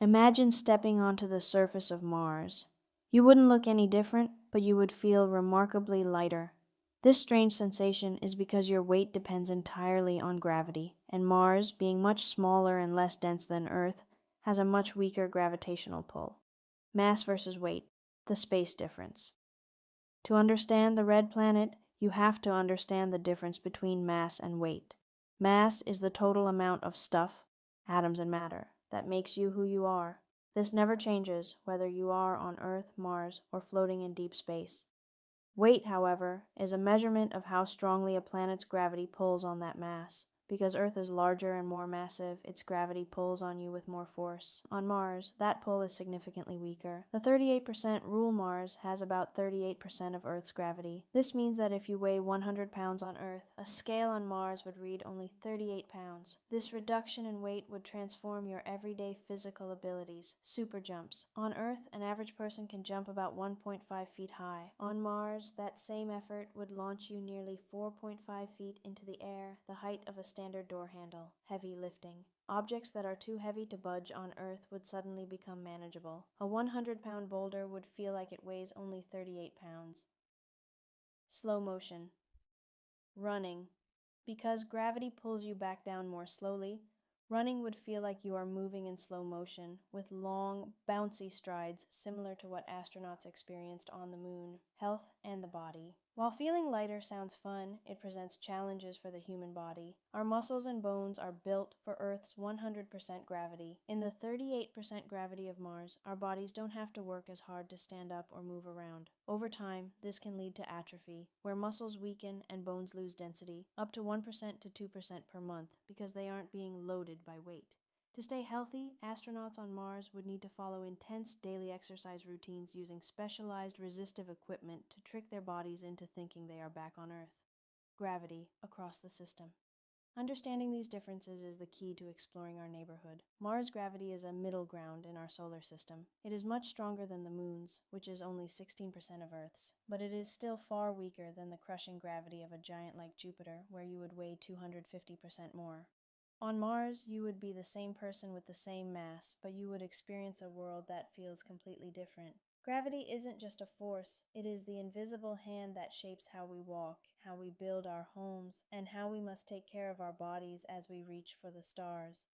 Imagine stepping onto the surface of Mars. You wouldn't look any different, but you would feel remarkably lighter. This strange sensation is because your weight depends entirely on gravity, and Mars, being much smaller and less dense than Earth, has a much weaker gravitational pull. Mass versus weight, the space difference. To understand the red planet, you have to understand the difference between mass and weight. Mass is the total amount of stuff, atoms and matter, that makes you who you are. This never changes whether you are on Earth, Mars, or floating in deep space. Weight, however, is a measurement of how strongly a planet's gravity pulls on that mass. Because Earth is larger and more massive, its gravity pulls on you with more force. On Mars, that pull is significantly weaker. The 38% rule Mars has about 38% of Earth's gravity. This means that if you weigh 100 pounds on Earth, a scale on Mars would read only 38 pounds. This reduction in weight would transform your everyday physical abilities, super jumps. On Earth, an average person can jump about 1.5 feet high. On Mars, that same effort would launch you nearly 4.5 feet into the air, the height of a standard door handle. Heavy lifting. Objects that are too heavy to budge on Earth would suddenly become manageable. A 100-pound boulder would feel like it weighs only 38 pounds. Slow motion. Running. Because gravity pulls you back down more slowly, running would feel like you are moving in slow motion, with long, bouncy strides similar to what astronauts experienced on the moon. Health and the body. While feeling lighter sounds fun, it presents challenges for the human body. Our muscles and bones are built for Earth's 100% gravity. In the 38% gravity of Mars, our bodies don't have to work as hard to stand up or move around. Over time, this can lead to atrophy, where muscles weaken and bones lose density, up to 1% to 2% per month, because they aren't being loaded by weight. To stay healthy, astronauts on Mars would need to follow intense daily exercise routines using specialized resistive equipment to trick their bodies into thinking they are back on Earth. Gravity across the system. Understanding these differences is the key to exploring our neighborhood. Mars' gravity is a middle ground in our solar system. It is much stronger than the Moon's, which is only 16% of Earth's, but it is still far weaker than the crushing gravity of a giant like Jupiter, where you would weigh 250% more. On Mars, you would be the same person with the same mass, but you would experience a world that feels completely different. Gravity isn't just a force, it is the invisible hand that shapes how we walk, how we build our homes, and how we must take care of our bodies as we reach for the stars.